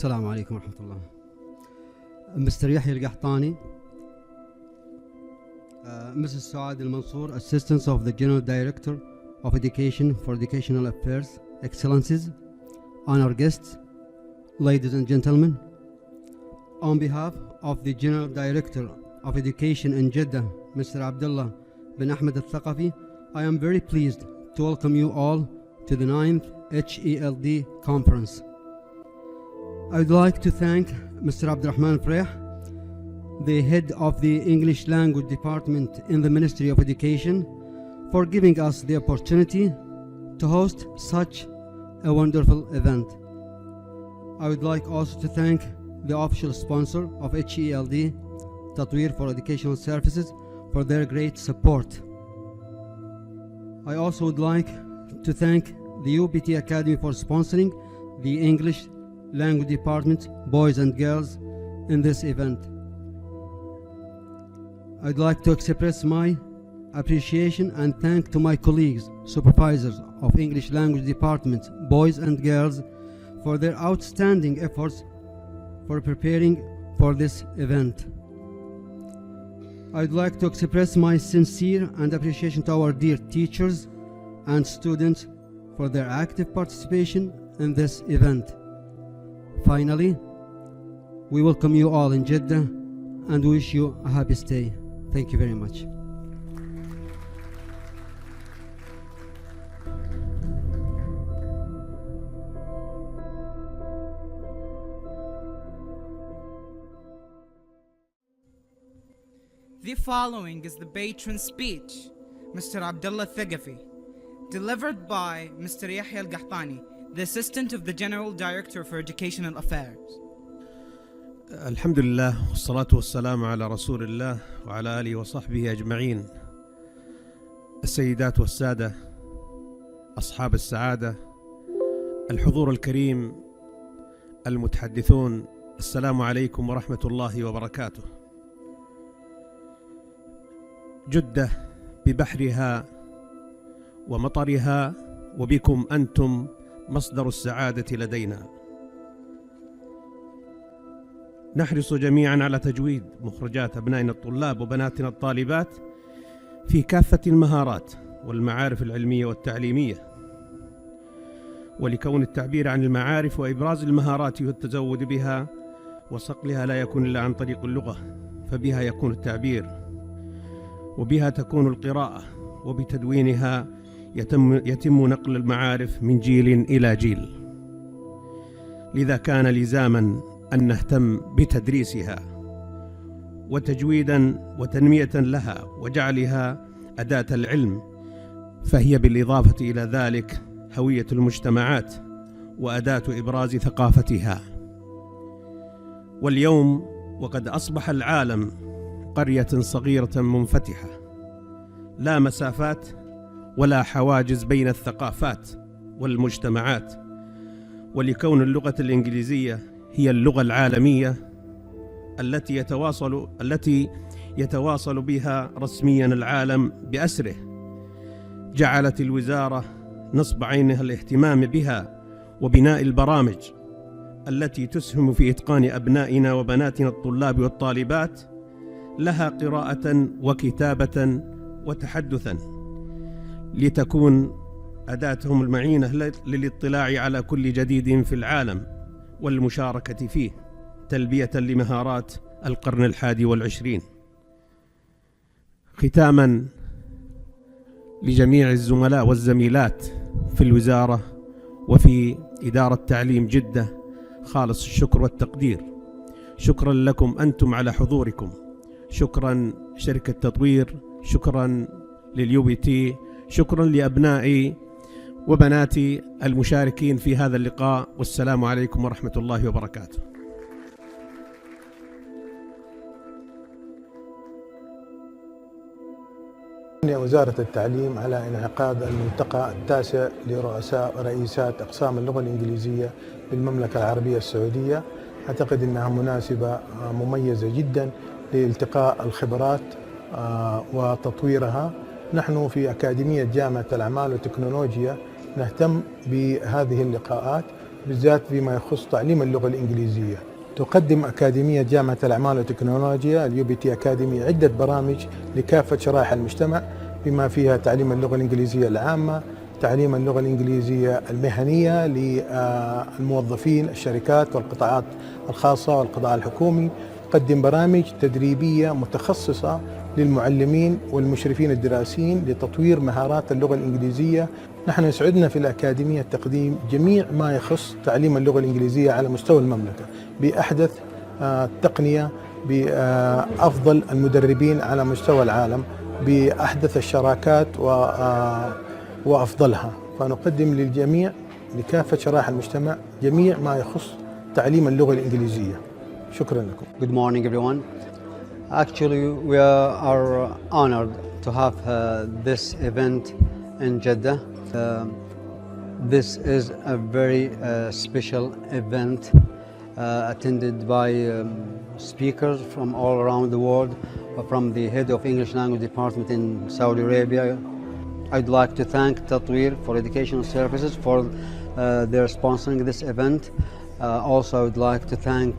السلام عليكم ورحمة الله. Mr. Yahya Al-Qahtani, Mrs. Saad Al-Mansour, Assistant of the General Director of Education for Educational Affairs, Excellencies, honored guests, ladies and gentlemen, on behalf of the General Director of Education in Jeddah, Mr. Abdullah bin Ahmed Al-Thaqafi, I am very pleased to welcome you all to the 9th HELD conference. I would like to thank Mr. Abdurrahman Freh, the head of the English Language Department in the Ministry of Education, for giving us the opportunity to host such a wonderful event. I would like also to thank the official sponsor of HELD, Tatweer for Educational Services, for their great support. I also would like to thank the UPT Academy for sponsoring the English Language Department, boys and girls, in this event. I'd like to express my appreciation and thank to my colleagues, supervisors of English Language Department, boys and girls, for their outstanding efforts for preparing for this event. I'd like to express my sincere and appreciation to our dear teachers and students for their active participation in this event. Finally, we welcome you all in Jeddah and wish you a happy stay. Thank you very much. The following is the patron speech, Mr. Abdullah Thaqafi, delivered by Mr. Yahya Al-Qahtani, the Assistant of the General Director for Educational Affairs. الحمد لله والصلاة والسلام على رسول الله وعلى آله وصحبه أجمعين. السيدات والسادة، أصحاب السعادة، الحضور الكريم، المتحدثون، السلام عليكم ورحمة الله وبركاته. جدة ببحرها ومطرها وبكم أنتم مصدر السعادة لدينا. نحرص جميعا على تجويد مخرجات أبنائنا الطلاب وبناتنا الطالبات في كافة المهارات والمعارف العلمية والتعليمية، ولكون التعبير عن المعارف وإبراز المهارات والتزود بها وصقلها لا يكون إلا عن طريق اللغة، فبها يكون التعبير وبها تكون القراءة، وبتدوينها يتم نقل المعارف من جيل إلى جيل. لذا كان لزاما أن نهتم بتدريسها وتجويدا وتنمية لها وجعلها أداة العلم، فهي بالإضافة إلى ذلك هوية المجتمعات وأداة إبراز ثقافتها. واليوم وقد أصبح العالم قرية صغيرة منفتحة، لا مسافات ولا حواجز بين الثقافات والمجتمعات، ولكون اللغة الإنجليزية هي اللغة العالمية التي يتواصل بها رسميا العالم بأسره، جعلت الوزارة نصب عينها الاهتمام بها وبناء البرامج التي تسهم في إتقان أبنائنا وبناتنا الطلاب والطالبات لها قراءة وكتابة وتحدثا، لتكون أداتهم المعينة للاطلاع على كل جديد في العالم والمشاركة فيه، تلبية لمهارات القرن 21. ختاما، لجميع الزملاء والزميلات في الوزارة وفي إدارة تعليم جدة خالص الشكر والتقدير. شكرا لكم أنتم على حضوركم، شكرا شركة تطوير، شكرا للUPT، شكرا لأبنائي وبناتي المشاركين في هذا اللقاء، والسلام عليكم ورحمة الله وبركاته. وزارة التعليم على انعقاد الملتقى التاسع لرؤساء ورئيسات أقسام اللغة الإنجليزية بالمملكة العربية السعودية. أعتقد أنها مناسبة مميزة جدا لالتقاء الخبرات وتطويرها. نحن في أكاديمية جامعة الأعمال والتكنولوجيا نهتم بهذه اللقاءات بالذات فيما يخص تعليم اللغة الإنجليزية. تقدم أكاديمية جامعة الأعمال والتكنولوجيا UBT أكاديمي عدة برامج لكافة شرائح المجتمع، بما فيها تعليم اللغة الإنجليزية العامة، تعليم اللغة الإنجليزية المهنية للموظفين الشركات والقطاعات الخاصة والقطاع الحكومي. تقدم برامج تدريبية متخصصة للمعلمين والمشرفين الدراسيين لتطوير مهارات اللغة الإنجليزية. نحن يسعدنا في الأكاديمية تقديم جميع ما يخص تعليم اللغة الإنجليزية على مستوى المملكة بأحدث التقنية، بأفضل المدربين على مستوى العالم، بأحدث الشراكات وأفضلها. فنقدم للجميع لكافة شرائح المجتمع جميع ما يخص تعليم اللغة الإنجليزية. شكرا لكم. Good morning, everyone. Actually, we are honored to have this event in Jeddah. This is a very special event attended by speakers from all around the world, from the head of English language department in Saudi Arabia. I'd like to thank Tatweer for Educational Services for their sponsoring this event. Also, I would like to thank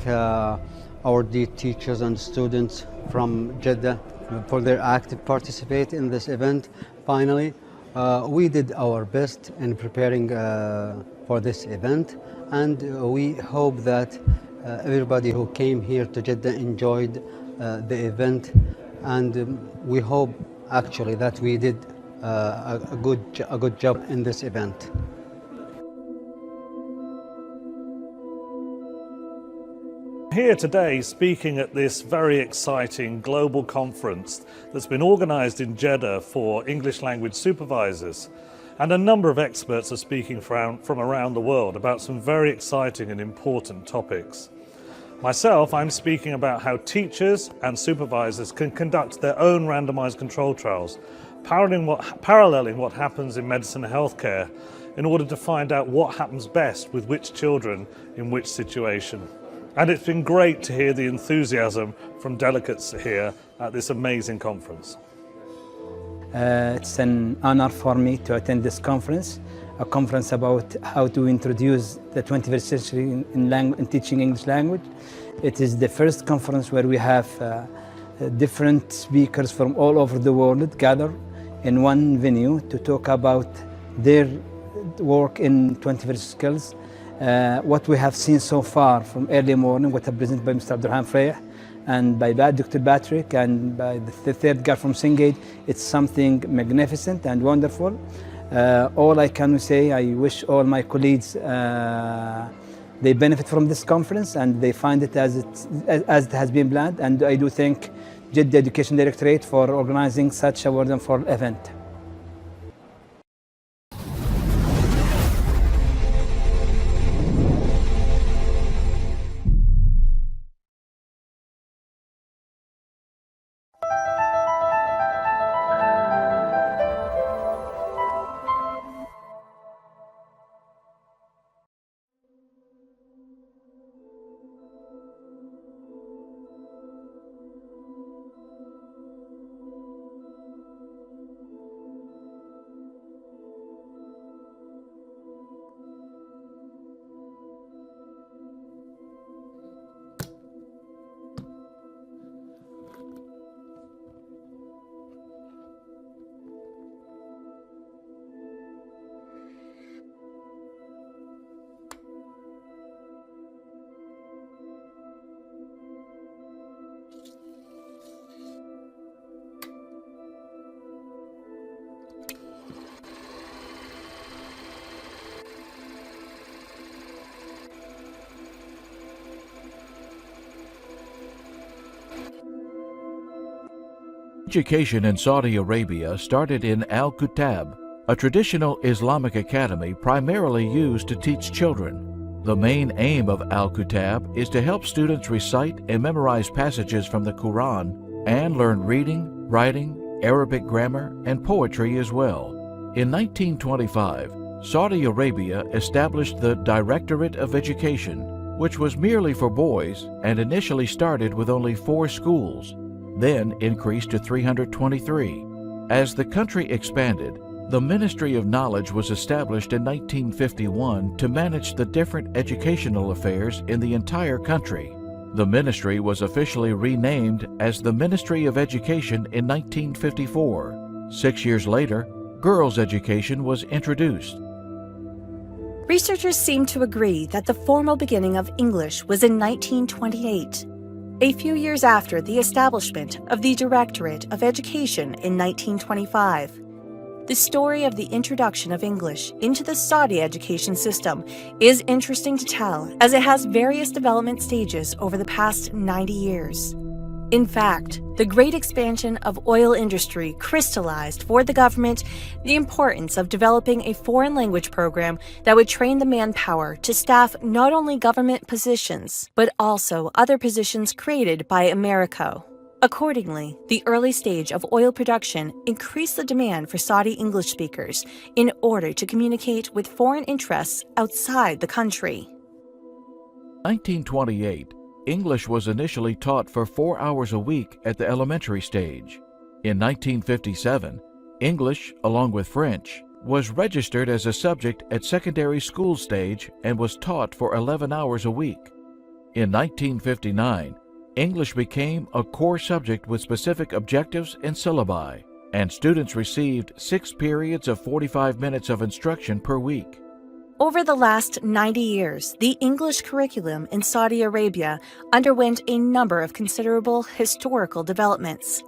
our dear teachers and students from Jeddah for their active participation in this event. Finally, we did our best in preparing for this event, and we hope that everybody who came here to Jeddah enjoyed the event, and we hope actually that we did a good job in this event. Here today speaking at this very exciting global conference that's been organised in Jeddah for English language supervisors, and a number of experts are speaking from around the world about some very exciting and important topics. Myself, I'm speaking about how teachers and supervisors can conduct their own randomised control trials, paralleling what happens in medicine and healthcare in order to find out what happens best with which children in which situation. And it's been great to hear the enthusiasm from delegates here at this amazing conference. It's an honor for me to attend this conference, a conference about how to introduce the 21st century in teaching English language. It is the first conference where we have different speakers from all over the world gathered in one venue to talk about their work in 21st skills. What we have seen so far from early morning, what are presented by Mr. Abdurrahman Freyh and by Dr. Patrick and by the third guy from Singate, it's something magnificent and wonderful. All I can say, I wish all my colleagues they benefit from this conference and they find it as it has been planned. And I do thank Jeddah Education Directorate for organizing such a wonderful event. Education in Saudi Arabia started in Al-Kutab, a traditional Islamic academy primarily used to teach children. The main aim of Al-Kutab is to help students recite and memorize passages from the Quran and learn reading, writing, Arabic grammar, and poetry as well. In 1925, Saudi Arabia established the Directorate of Education, which was merely for boys and initially started with only 4 schools, then increased to 323. As the country expanded, The Ministry of Knowledge was established in 1951 to manage the different educational affairs in the entire country. The ministry was officially renamed as the Ministry of Education in 1954. 6 years later, girls' education was introduced. Researchers seem to agree that the formal beginning of English was in 1928, a few years after the establishment of the Directorate of Education in 1925. The story of the introduction of English into the Saudi education system is interesting to tell, as it has various development stages over the past 90 years. In fact, the great expansion of oil industry crystallized for the government the importance of developing a foreign language program that would train the manpower to staff not only government positions, but also other positions created by America. Accordingly, the early stage of oil production increased the demand for Saudi English speakers in order to communicate with foreign interests outside the country. 1928, English was initially taught for 4 hours a week at the elementary stage. In 1957, English, along with French, was registered as a subject at secondary school stage and was taught for 11 hours a week. In 1959, English became a core subject with specific objectives and syllabi, and students received 6 periods of 45 minutes of instruction per week. Over the last 90 years, the English curriculum in Saudi Arabia underwent a number of considerable historical developments.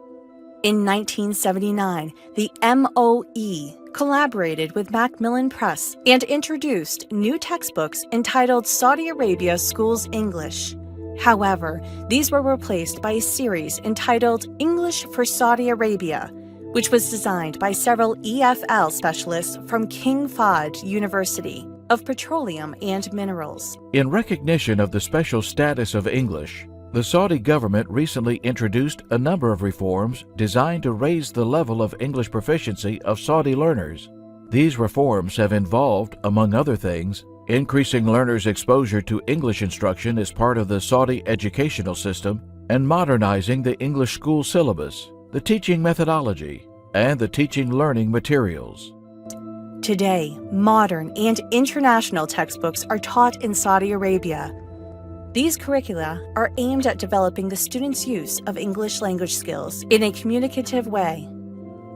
In 1979, the MOE collaborated with Macmillan Press and introduced new textbooks entitled Saudi Arabia Schools English. However, these were replaced by a series entitled English for Saudi Arabia, which was designed by several EFL specialists from King Fahd University of Petroleum and Minerals. In recognition of the special status of English, the Saudi government recently introduced a number of reforms designed to raise the level of English proficiency of Saudi learners. These reforms have involved, among other things, increasing learners' exposure to English instruction as part of the Saudi educational system, and modernizing the English school syllabus, the teaching methodology, and the teaching learning materials. Today, modern and international textbooks are taught in Saudi Arabia. These curricula are aimed at developing the students' use of English language skills in a communicative way.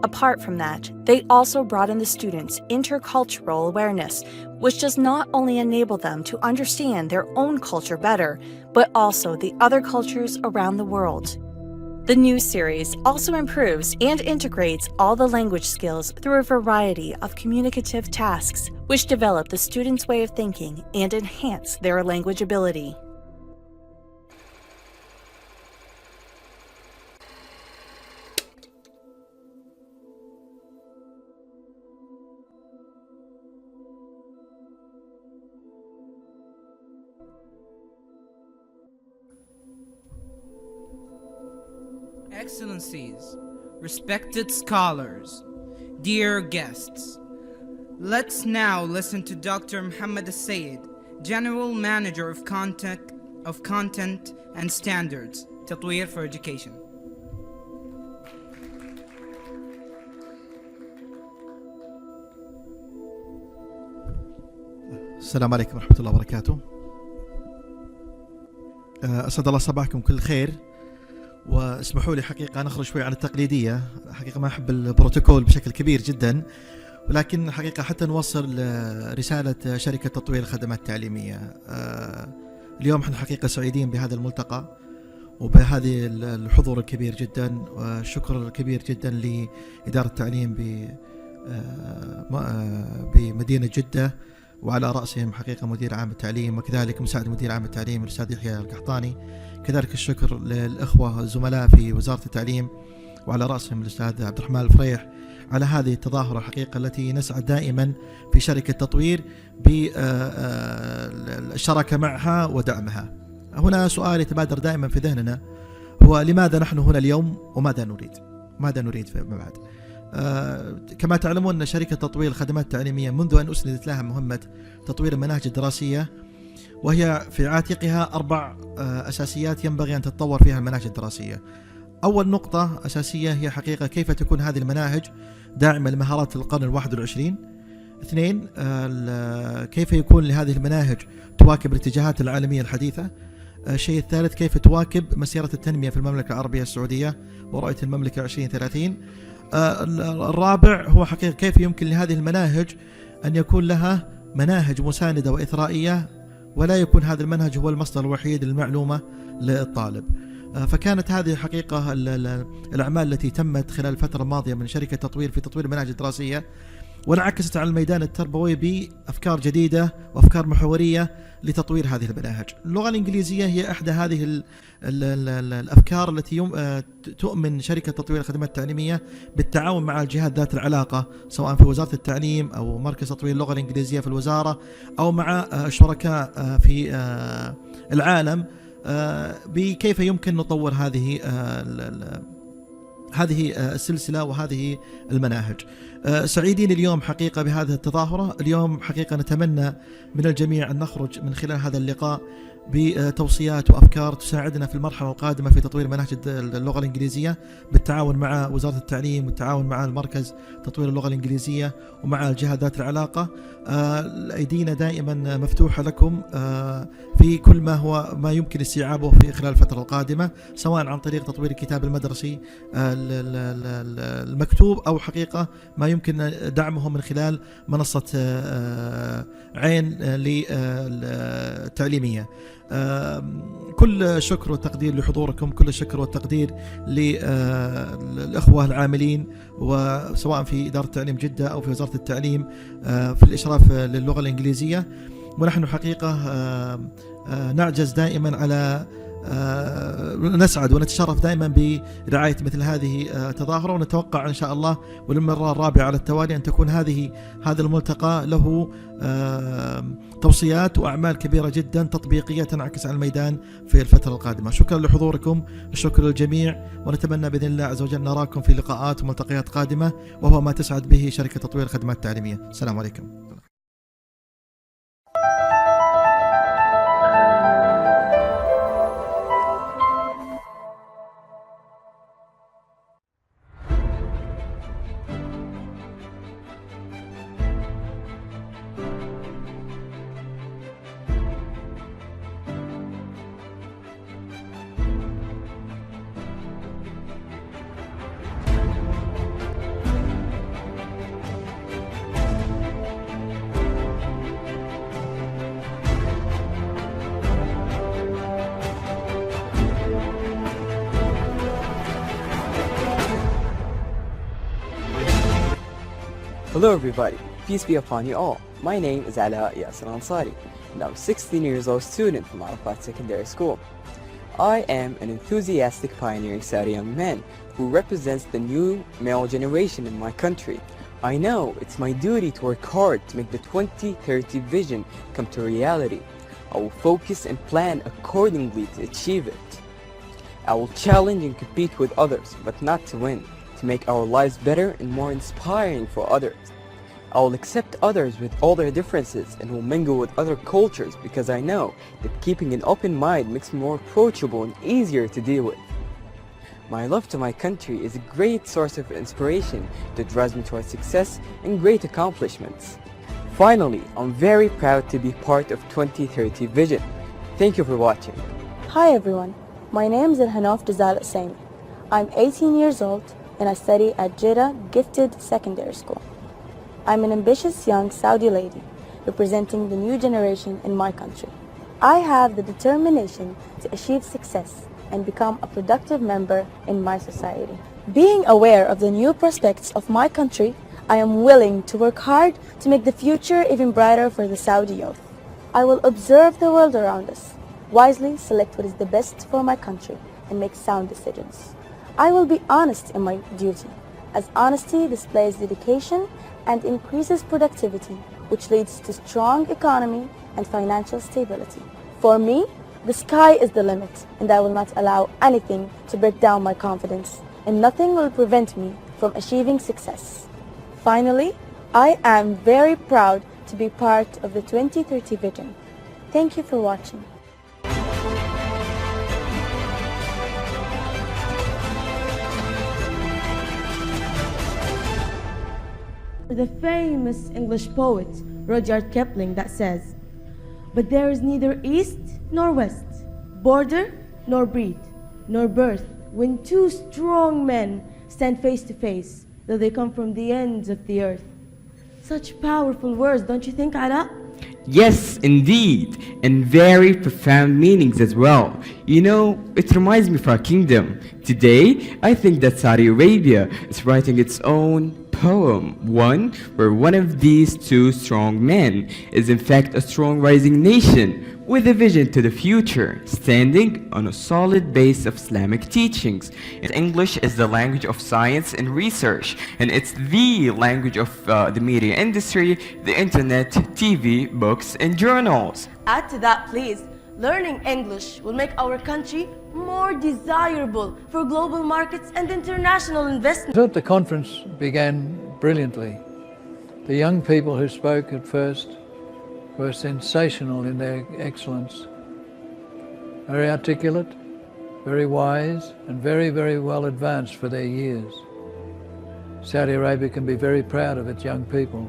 Apart from that, they also broaden the students' intercultural awareness, which does not only enable them to understand their own culture better, but also the other cultures around the world. The new series also improves and integrates all the language skills through a variety of communicative tasks, which develop the students' way of thinking and enhance their language ability. Excellencies, respected scholars, dear guests, let's now listen to Dr. Muhammad Al-Sayed, General Manager of Content and Standards, Tatweer for Education. السلام عليكم ورحمة الله وبركاته. أسعد الله صباحكم كل خير، واسمحوا لي حقيقة نخرج شوي عن التقليدية. حقيقة ما أحب البروتوكول بشكل كبير جدا، ولكن حقيقة حتى نوصل رسالة شركة تطوير الخدمات التعليمية. اليوم احنا حقيقة سعيدين بهذا الملتقى وبهذه الحضور الكبير جدا، والشكر الكبير جدا لإدارة التعليم بمدينة جدة، وعلى رأسهم حقيقة مدير عام التعليم، وكذلك مساعد مدير عام التعليم الأستاذ يحيى القحطاني. كذلك الشكر للإخوة الزملاء في وزارة التعليم، وعلى رأسهم الأستاذ عبد الرحمن الفريح، على هذه التظاهرة الحقيقة التي نسعد دائما في شركة تطوير بالشراكة معها ودعمها. هنا سؤال يتبادر دائما في ذهننا، هو لماذا نحن هنا اليوم وماذا نريد؟ ماذا نريد فيما بعد؟ كما تعلمون أن شركة تطوير الخدمات التعليمية منذ أن أسندت لها مهمة تطوير المناهج الدراسية، وهي في عاتقها 4 أساسيات ينبغي أن تتطور فيها المناهج الدراسية. أول نقطة أساسية هي حقيقة كيف تكون هذه المناهج داعمة لمهارات القرن ال21. 2 كيف يكون لهذه المناهج تواكب الاتجاهات العالمية الحديثة. الشيء الثالث كيف تواكب مسيرة التنمية في المملكة العربية السعودية ورؤية المملكة 2030. الرابع هو حقيقة كيف يمكن لهذه المناهج أن يكون لها مناهج مساندة وإثرائية، ولا يكون هذا المنهج هو المصدر الوحيد للمعلومة للطالب. فكانت هذه الحقيقة الأعمال التي تمت خلال الفترة الماضية من شركة تطوير في تطوير المناهج الدراسية، وانعكست على الميدان التربوي بأفكار جديدة وأفكار محورية لتطوير هذه المناهج. اللغة الإنجليزية هي إحدى هذه الأفكار التي تؤمن شركة تطوير الخدمات التعليمية بالتعاون مع الجهات ذات العلاقة، سواء في وزارة التعليم أو مركز تطوير اللغة الإنجليزية في الوزارة أو مع شركاء في العالم، بكيف يمكن نطور هذه السلسلة وهذه المناهج. سعيدين اليوم حقيقة بهذه التظاهرة. اليوم حقيقة نتمنى من الجميع أن نخرج من خلال هذا اللقاء بتوصيات وأفكار تساعدنا في المرحلة القادمة في تطوير مناهج اللغة الإنجليزية بالتعاون مع وزارة التعليم والتعاون مع المركز تطوير اللغة الإنجليزية ومع الجهات ذات العلاقة. أيدينا دائما مفتوحة لكم في كل ما يمكن استيعابه في خلال الفترة القادمة، سواء عن طريق تطوير الكتاب المدرسي المكتوب أو حقيقة ما يمكن دعمه من خلال منصة عين للتعليمية. كل الشكر والتقدير لحضوركم، كل الشكر والتقدير للأخوة العاملين وسواء في إدارة التعليم جدة أو في وزارة التعليم في الإشراف للغة الإنجليزية. ونحن حقيقة نعجز دائما على نسعد ونتشرف دائما برعاية مثل هذه التظاهرة، ونتوقع إن شاء الله وللمرة الرابعة على التوالي أن تكون هذا الملتقى له توصيات وأعمال كبيرة جدا تطبيقية تنعكس على الميدان في الفترة القادمة. شكرا لحضوركم، الشكر للجميع، ونتمنى بإذن الله عز وجل نراكم في لقاءات وملتقيات قادمة، وهو ما تسعد به شركة تطوير الخدمات التعليمية. السلام عليكم. Hello everybody, peace be upon you all. My name is Ala Yasser Ansari, and I'm a 16 years old student from Arafat Secondary School. I am an enthusiastic pioneering Saudi young man who represents the new male generation in my country. I know it's my duty to work hard to make the 2030 vision come to reality. I will focus and plan accordingly to achieve it. I will challenge and compete with others, but not to win, to make our lives better and more inspiring for others. I will accept others with all their differences and will mingle with other cultures because I know that keeping an open mind makes me more approachable and easier to deal with. My love to my country is a great source of inspiration that drives me towards success and great accomplishments. Finally, I'm very proud to be part of 2030 Vision. Thank you for watching. Hi everyone, my name is Al-Hanof Dizal Sami. I'm 18 years old and I study at Jeddah Gifted Secondary School. I'm an ambitious young Saudi lady representing the new generation in my country. I have the determination to achieve success and become a productive member in my society. Being aware of the new prospects of my country, I am willing to work hard to make the future even brighter for the Saudi youth. I will observe the world around us, wisely select what is the best for my country and make sound decisions. I will be honest in my duty, as honesty displays dedication and increases productivity, which leads to strong economy and financial stability. For me, the sky is the limit, and I will not allow anything to break down my confidence, and nothing will prevent me from achieving success. Finally, I am very proud to be part of the 2030 Vision. Thank you for watching. the famous English poet Rudyard Kipling that says, "But there is neither east nor west, border nor breed, nor birth, when two strong men stand face to face, though they come from the ends of the earth." Such powerful words, don't you think, Ala? Yes, indeed, and very profound meanings as well. You know, it reminds me of our kingdom. Today, I think that Saudi Arabia is writing its own poem, one where one of these two strong men is in fact a strong rising nation with a vision to the future, standing on a solid base of Islamic teachings. English is the language of science and research, and it's the language of the media industry, the internet, TV, books, and journals. Add to that, please. Learning English will make our country more desirable for global markets and international investment. I thought the conference began brilliantly. The young people who spoke at first were sensational in their excellence. Very articulate, very wise, and very, very well advanced for their years. Saudi Arabia can be very proud of its young people,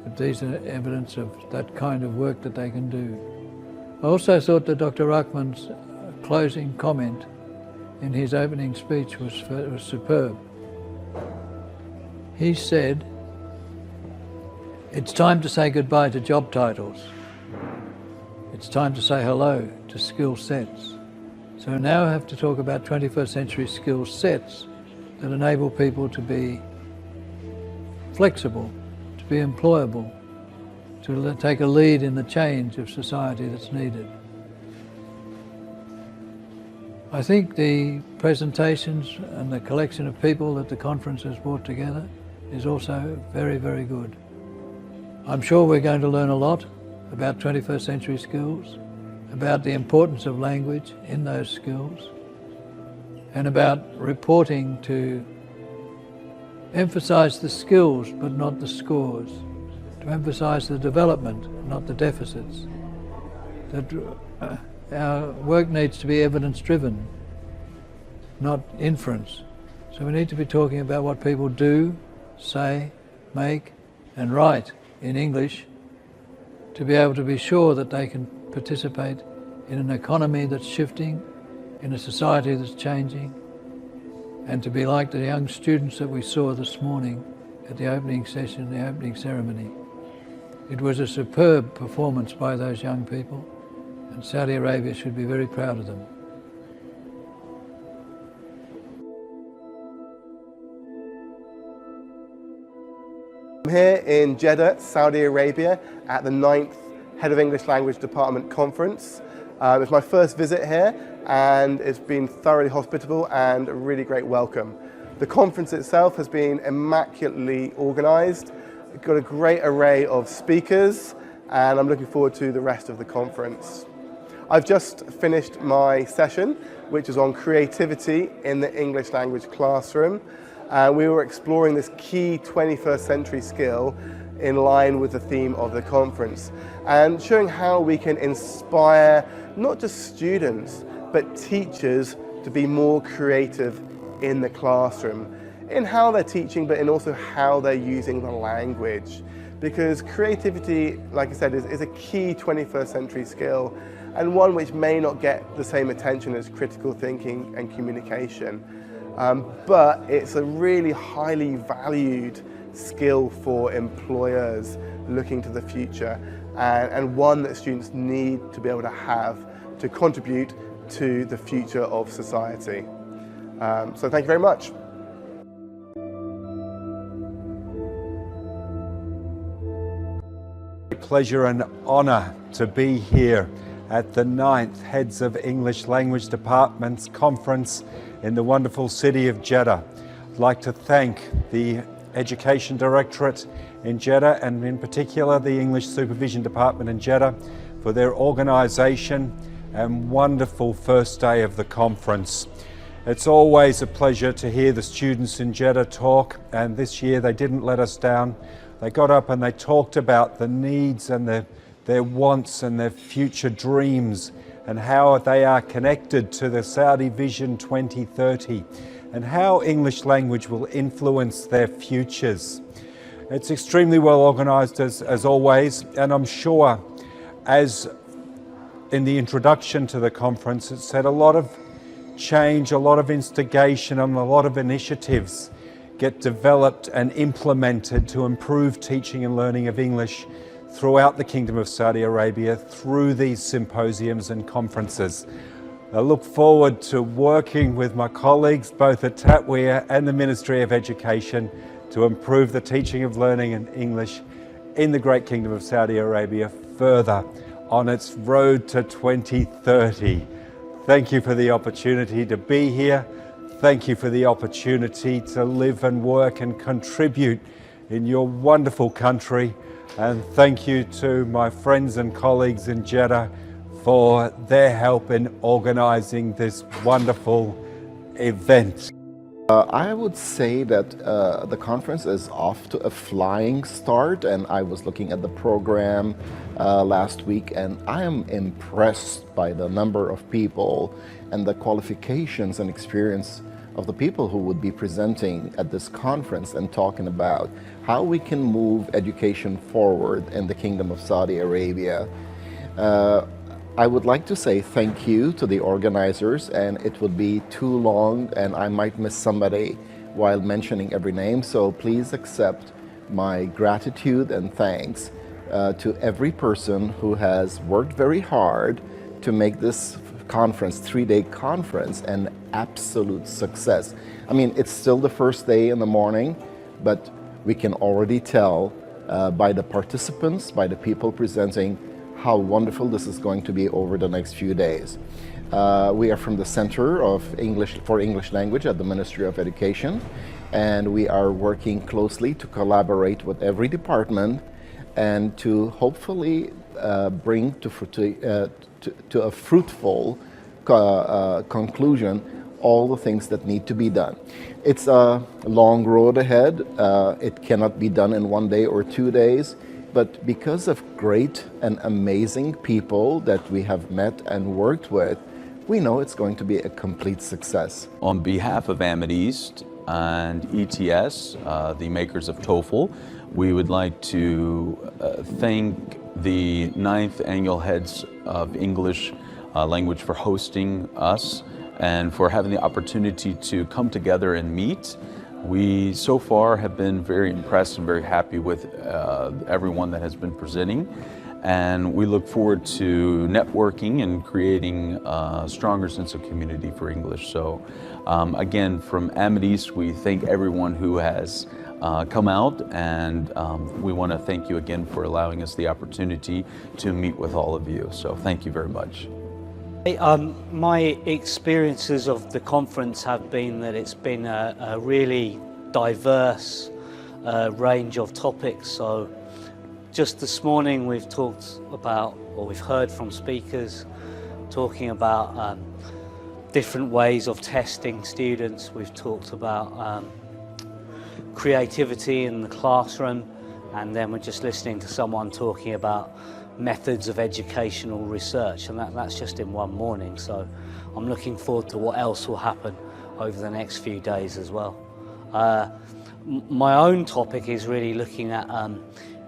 but these are evidence of that kind of work that they can do. I also thought that Dr. Rahman's closing comment in his opening speech was superb. He said, "It's time to say goodbye to job titles. It's time to say hello to skill sets." So now I have to talk about 21st century skill sets that enable people to be flexible, to be employable, to take a lead in the change of society that's needed. I think the presentations and the collection of people that the conference has brought together is also very, very good. I'm sure we're going to learn a lot about 21st century skills, about the importance of language in those skills, and about reporting to emphasize the skills but not the scores, to emphasize the development, not the deficits. That our work needs to be evidence-driven, not inference. So we need to be talking about what people do, say, make, and write in English to be able to be sure that they can participate in an economy that's shifting, in a society that's changing, and to be like the young students that we saw this morning at the opening session, the opening ceremony. It was a superb performance by those young people, and Saudi Arabia should be very proud of them. I'm here in Jeddah, Saudi Arabia, at the 9th Head of English Language Department Conference. It's my first visit here, and it's been thoroughly hospitable and a really great welcome. The conference itself has been immaculately organised. We've got a great array of speakers, and I'm looking forward to the rest of the conference. I've just finished my session, which is on creativity in the English language classroom. We were exploring this key 21st century skill in line with the theme of the conference, and showing how we can inspire not just students, but teachers to be more creative in the classroom, in how they're teaching, but in also how they're using the language. Because creativity, like I said, is a key 21st century skill, and one which may not get the same attention as critical thinking and communication. But it's a really highly valued skill for employers looking to the future, and one that students need to be able to have to contribute to the future of society. So thank you very much. Pleasure and honour to be here at the 9th Heads of English Language Departments Conference in the wonderful city of Jeddah. I'd like to thank the Education Directorate in Jeddah, and in particular the English Supervision Department in Jeddah, for their organisation and wonderful first day of the conference. It's always a pleasure to hear the students in Jeddah talk, and this year they didn't let us down. They got up and they talked about the needs and their wants and their future dreams, and how they are connected to the Saudi Vision 2030, and how English language will influence their futures. It's extremely well organised as always, and I'm sure, as in the introduction to the conference, it said a lot of change, a lot of instigation and a lot of initiatives get developed and implemented to improve teaching and learning of English throughout the Kingdom of Saudi Arabia through these symposiums and conferences. I look forward to working with my colleagues both at Tatweer and the Ministry of Education to improve the teaching of learning in English in the Great Kingdom of Saudi Arabia further on its road to 2030. Thank you for the opportunity to be here. Thank you for the opportunity to live and work and contribute in your wonderful country. And thank you to my friends and colleagues in Jeddah for their help in organizing this wonderful event. I would say that the conference is off to a flying start, and I was looking at the program last week, and I am impressed by the number of people and the qualifications and experience of the people who would be presenting at this conference and talking about how we can move education forward in the Kingdom of Saudi Arabia. I would like to say thank you to the organizers, and it would be too long and I might miss somebody while mentioning every name, so please accept my gratitude and thanks to every person who has worked very hard to make this conference, 3-day conference, an absolute success. I mean, it's still the first day in the morning, but we can already tell by the participants, by the people presenting, how wonderful this is going to be over the next few days. We are from the Center of English for English Language at the Ministry of Education, and we are working closely to collaborate with every department and to hopefully bring to a fruitful conclusion all the things that need to be done. It's a long road ahead. It cannot be done in 1 day or 2 days. But because of great and amazing people that we have met and worked with, we know it's going to be a complete success. On behalf of Ahmed East and ETS, the makers of TOEFL, we would like to thank the 9th Annual Heads of English Language for hosting us and for having the opportunity to come together and meet. We so far have been very impressed and very happy with everyone that has been presenting, and we look forward to networking and creating a stronger sense of community for English. So again, from Ahmed East, we thank everyone who has come out, and we want to thank you again for allowing us the opportunity to meet with all of you. So thank you very much. My experiences of the conference have been that it's been a really diverse range of topics. So just this morning we've talked about, or we've heard from speakers talking about different ways of testing students. We've talked about creativity in the classroom, and then we're just listening to someone talking about methods of educational research, and that's just in one morning. So I'm looking forward to what else will happen over the next few days as well. My own topic is really looking at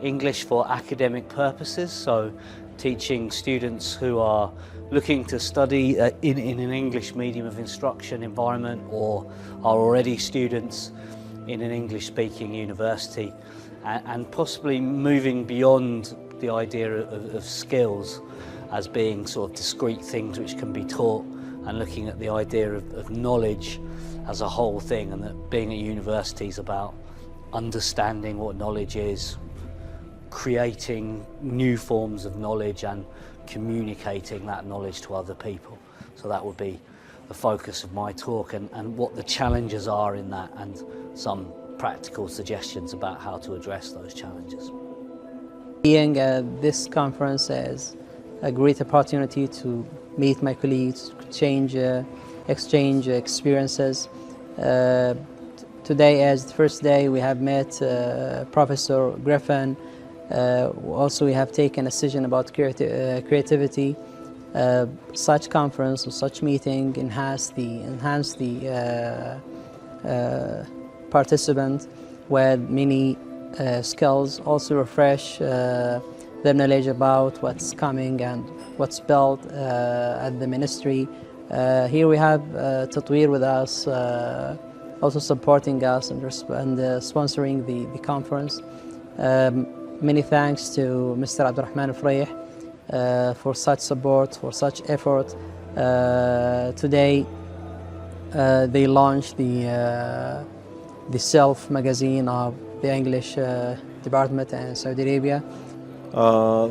English for academic purposes, so teaching students who are looking to study in an English medium of instruction environment, or are already students in an English-speaking university, and possibly moving beyond the idea of skills as being sort of discrete things which can be taught, and looking at the idea of knowledge as a whole thing, and that being at university is about understanding what knowledge is, creating new forms of knowledge and communicating that knowledge to other people. So that would be the focus of my talk, and what the challenges are in that, and some practical suggestions about how to address those challenges. Being at this conference is a great opportunity to meet my colleagues, exchange experiences. Today, as the first day, we have met Professor Griffin. Also, we have taken a decision about creativity. Such conference or such meeting enhance the participant with many skills, also refresh their knowledge about what's coming and what's built at the ministry. Here we have Tatweer with us, also supporting us and sponsoring the conference. Many thanks to Mr. Abdurrahman Al-Frayh for such support, for such effort. Today they launched the Self magazine of the English department in Saudi Arabia.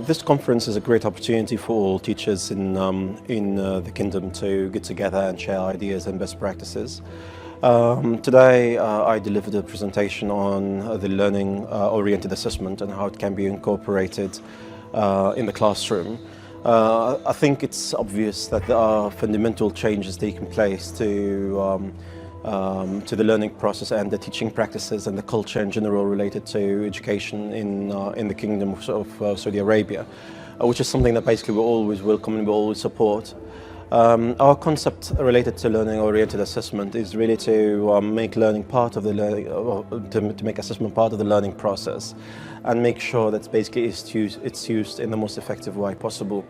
This conference is a great opportunity for all teachers in the kingdom to get together and share ideas and best practices. Today I delivered a presentation on the learning-oriented assessment and how it can be incorporated in the classroom. I think it's obvious that there are fundamental changes taking place to the learning process and the teaching practices and the culture in general related to education in the Kingdom of Saudi Arabia, which is something that basically we always welcome and we always support. Our concept related to learning-oriented assessment is really to make learning part of the learning, to make assessment part of the learning process, and make sure that basically it's used in the most effective way possible.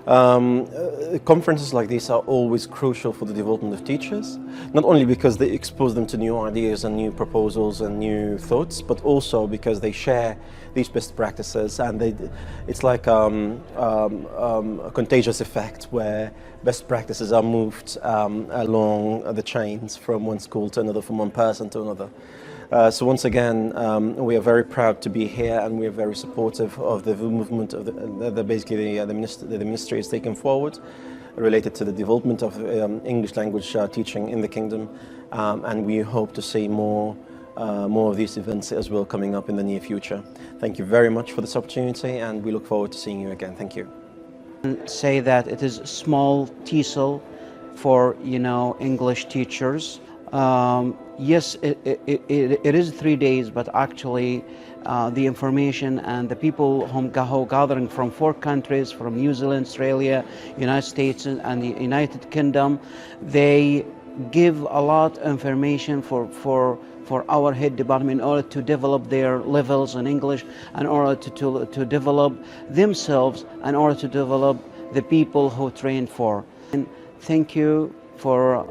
Conferences like these are always crucial for the development of teachers, not only because they expose them to new ideas and new proposals and new thoughts, but also because they share these best practices, and it's like a contagious effect where best practices are moved along the chains from one school to another, from one person to another. So once again, we are very proud to be here, and we are very supportive of the movement of the ministry is taken forward related to the development of English language teaching in the kingdom, and we hope to see more of these events as well coming up in the near future. Thank you very much for this opportunity, and we look forward to seeing you again. Thank you. Say that it is small TESOL for English teachers. Yes, it is 3 days, but actually the information and the people who gathering from 4 countries, from New Zealand, Australia, United States and the United Kingdom, they give a lot of information for our head department in order to develop their levels in English, in order to develop themselves, in order to develop the people who train for. And thank you for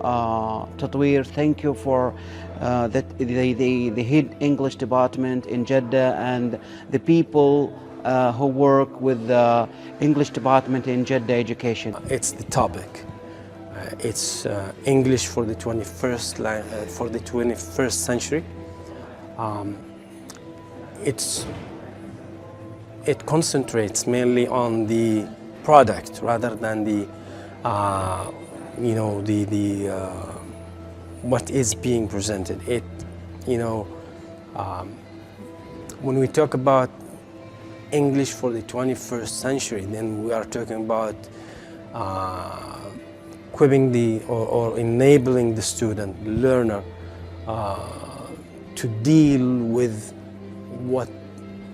Tatweer, thank you for the head English department in Jeddah and the people who work with the English department in Jeddah education. It's the topic. It's English for the 21st century. It concentrates mainly on the product rather than the what is being presented. When we talk about English for the 21st century, then we are talking about equipping or enabling the student, learner, to deal with what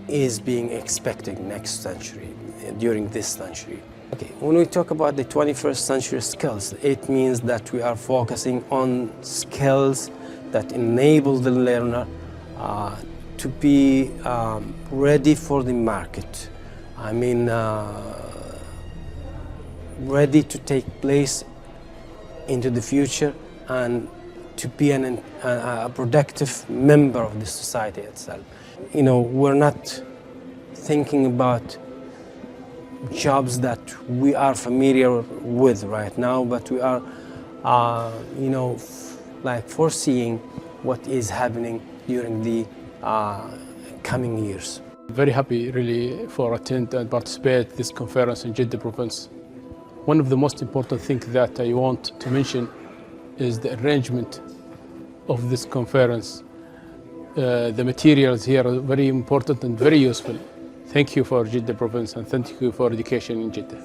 is being expected next century, during this century. Okay, when we talk about the 21st century skills, it means that we are focusing on skills that enable the learner to be ready for the market. I mean, ready to take place into the future and to be a productive member of the society itself. We're not thinking about jobs that we are familiar with right now, but we are, foreseeing what is happening during the coming years. Very happy, really, for attend and participate this conference in Jeddah province. One of the most important things that I want to mention is the arrangement of this conference. The materials here are very important and very useful. Thank you for Jeddah province, and thank you for education in Jeddah.